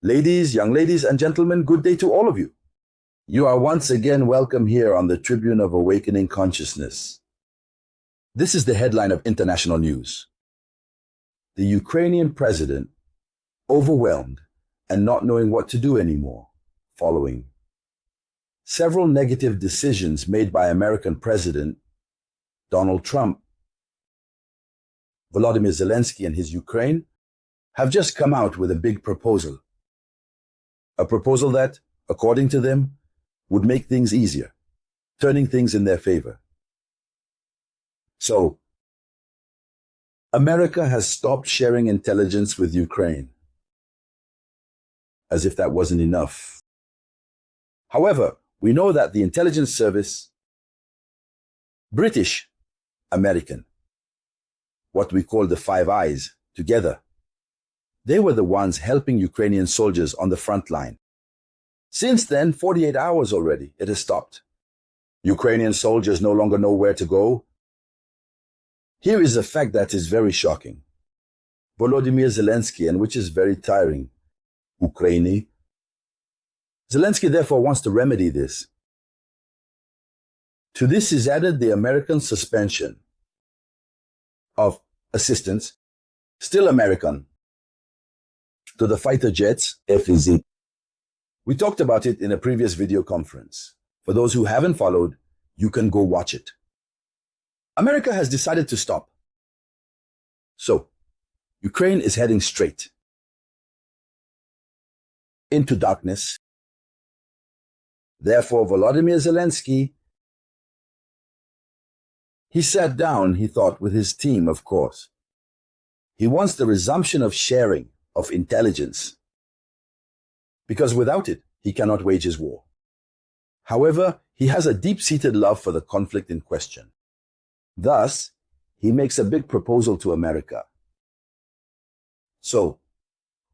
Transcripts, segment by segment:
Ladies, young ladies, and gentlemen, good day to all of you. You are once again welcome here on the Tribune of Awakening Consciousness. This is the headline of international news. The Ukrainian president overwhelmed and not knowing what to do anymore, following several negative decisions made by American President Donald Trump. Volodymyr Zelensky and his Ukraine have just come out with a big proposal. A proposal that, according to them, would make things easier, turning things in their favor. So, America has stopped sharing intelligence with Ukraine, as if that wasn't enough. However, we know that the intelligence service, British, American, what we call the Five Eyes, together, they were the ones helping Ukrainian soldiers on the front line. Since then, 48 hours already, it has stopped. Ukrainian soldiers no longer know where to go. Here is a fact that is very shocking. Volodymyr Zelensky, and which is very tiring, Ukraine. Zelensky therefore wants to remedy this. To this is added the American suspension of assistance, still American, to the fighter jets, FEZ. We talked about it in a previous video conference. For those who haven't followed, you can go watch it. America has decided to stop. So, Ukraine is heading straight into darkness. Therefore, Volodymyr Zelensky, he sat down, he thought, with his team, of course. He wants the resumption of sharing of intelligence, because without it, he cannot wage his war. However, he has a deep-seated love for the conflict in question. Thus, he makes a big proposal to America. So,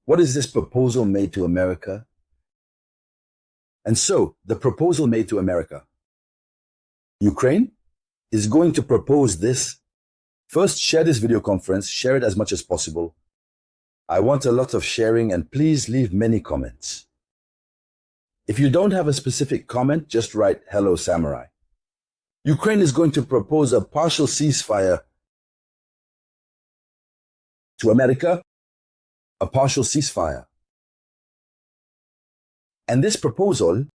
what is this proposal made to America? And so, the proposal made to America. Ukraine is going to propose this. First, share this video conference, share it as much as possible. I want a lot of sharing, and please leave many comments. If you don't have a specific comment, just write "Hello Samurai." Ukraine is going to propose a partial ceasefire to America, a partial ceasefire. And this proposal,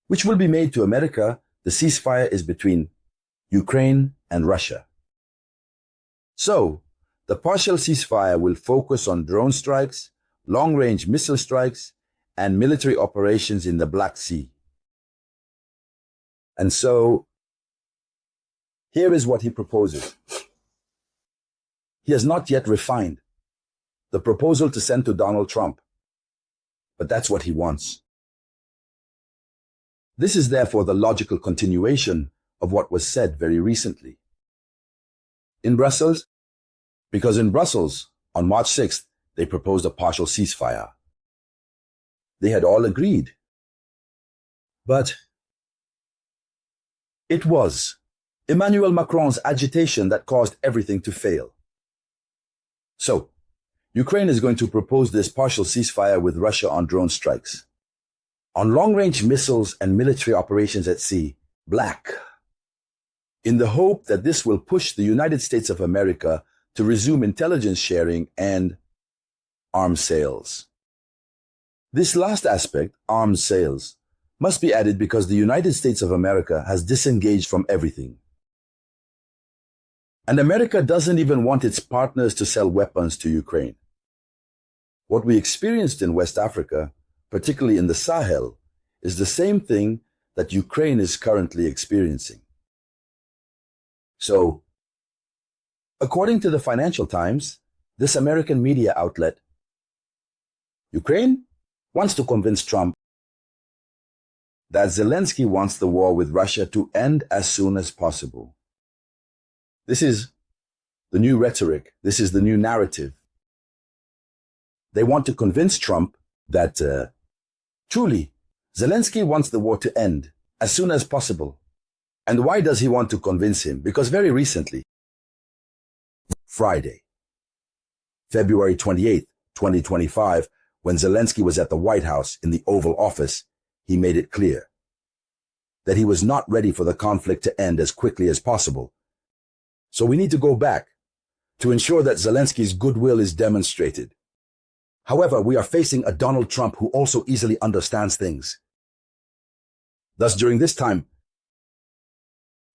which will be made to America, the ceasefire is between Ukraine and Russia. So, the partial ceasefire will focus on drone strikes, long-range missile strikes, and military operations in the Black Sea. And so, here is what he proposes. He has not yet refined the proposal to send to Donald Trump, but that's what he wants. This is therefore the logical continuation of what was said very recently in Brussels, because in Brussels, on March 6th, they proposed a partial ceasefire. They had all agreed. But it was Emmanuel Macron's agitation that caused everything to fail. So, Ukraine is going to propose this partial ceasefire with Russia on drone strikes, on long-range missiles and military operations at sea, black, in the hope that this will push the United States of America to resume intelligence sharing and arms sales. This last aspect, arms sales, must be added because the United States of America has disengaged from everything. And America doesn't even want its partners to sell weapons to Ukraine. What we experienced in West Africa, particularly in the Sahel, is the same thing that Ukraine is currently experiencing. So, according to the Financial Times, this American media outlet, Ukraine wants to convince Trump that Zelensky wants the war with Russia to end as soon as possible. This is the new rhetoric. This is the new narrative. They want to convince Trump that truly Zelensky wants the war to end as soon as possible. And why does he want to convince him? Because very recently, Friday, February 28th, 2025, when Zelensky was at the White House in the Oval Office, he made it clear that he was not ready for the conflict to end as quickly as possible. So we need to go back to ensure that Zelensky's goodwill is demonstrated. However, we are facing a Donald Trump who also easily understands things. Thus, during this time,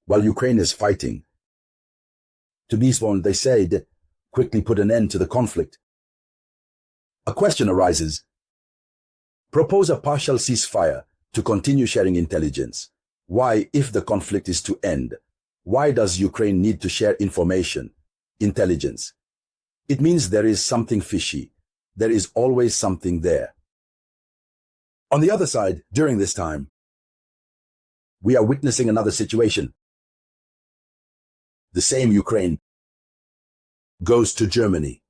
while Ukraine is fighting, to be sworn, they said, quickly put an end to the conflict. A question arises. Propose a partial ceasefire to continue sharing intelligence. Why, if the conflict is to end, why does Ukraine need to share information, intelligence? It means there is something fishy. There is always something there. On the other side, during this time, we are witnessing another situation. The same Ukraine goes to Germany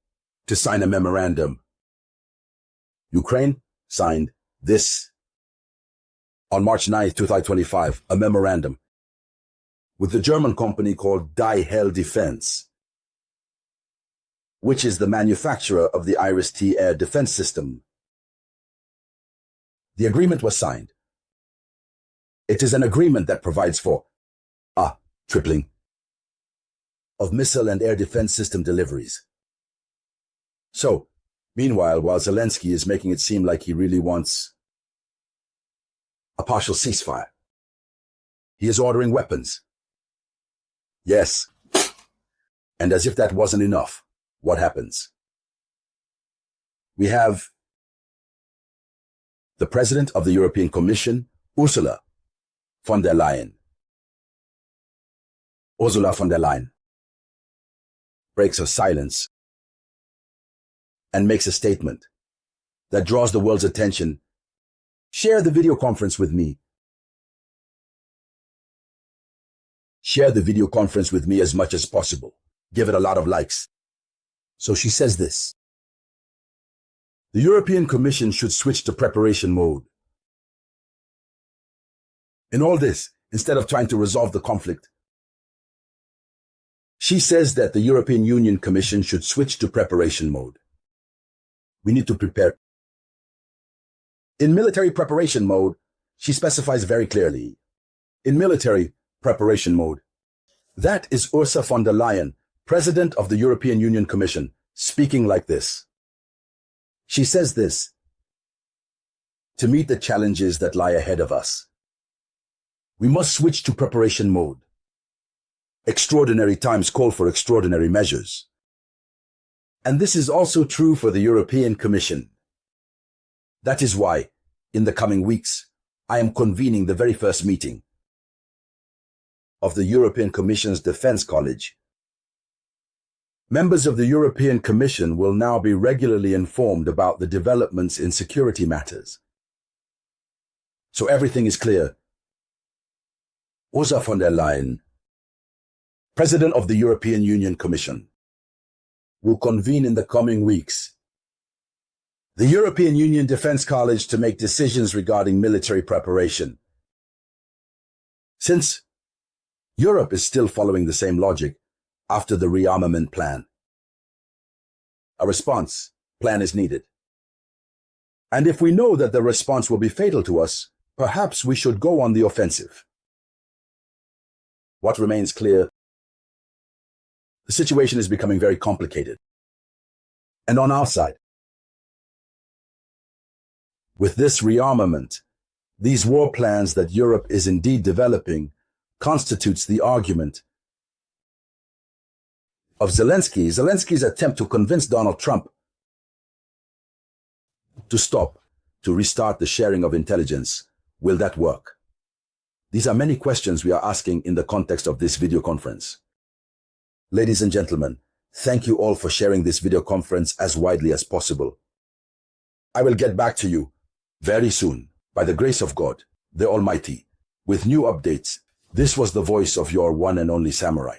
to sign a memorandum. Ukraine signed this on March 9, 2025, a memorandum with the German company called Die Hell Defense, which is the manufacturer of the Iris-T air defense system. The agreement was signed. It is an agreement that provides for a tripling of missile and air defense system deliveries. So, meanwhile, while Zelensky is making it seem like he really wants a partial ceasefire, he is ordering weapons. Yes. And as if that wasn't enough, what happens? We have the President of the European Commission, Ursula von der Leyen. Ursula von der Leyen breaks her silence and makes a statement that draws the world's attention. Share the video conference with me. Share the video conference with me as much as possible. Give it a lot of likes. So she says this. The European Commission should switch to preparation mode. In all this, instead of trying to resolve the conflict, she says that the European Union Commission should switch to preparation mode. We need to prepare. In military preparation mode, she specifies very clearly. In military preparation mode. That is Ursula von der Leyen, President of the European Union Commission, speaking like this. She says this to meet the challenges that lie ahead of us. We must switch to preparation mode. Extraordinary times call for extraordinary measures. And this is also true for the European Commission. That is why, in the coming weeks, I am convening the very first meeting of the European Commission's Defense College. Members of the European Commission will now be regularly informed about the developments in security matters. So everything is clear. Ursula von der Leyen, President of the European Union Commission, will convene in the coming weeks the European Union Defense College to make decisions regarding military preparation. Since Europe is still following the same logic after the rearmament plan, a response plan is needed. And if we know that the response will be fatal to us, perhaps we should go on the offensive. What remains clear? The situation is becoming very complicated. And on our side, with this rearmament, these war plans that Europe is indeed developing constitutes the argument of Zelensky's attempt to convince Donald Trump to stop, to restart the sharing of intelligence. Will that work? These are many questions we are asking in the context of this video conference. Ladies and gentlemen, thank you all for sharing this video conference as widely as possible. I will get back to you very soon, by the grace of God, the Almighty, with new updates. This was the voice of your one and only Samurai.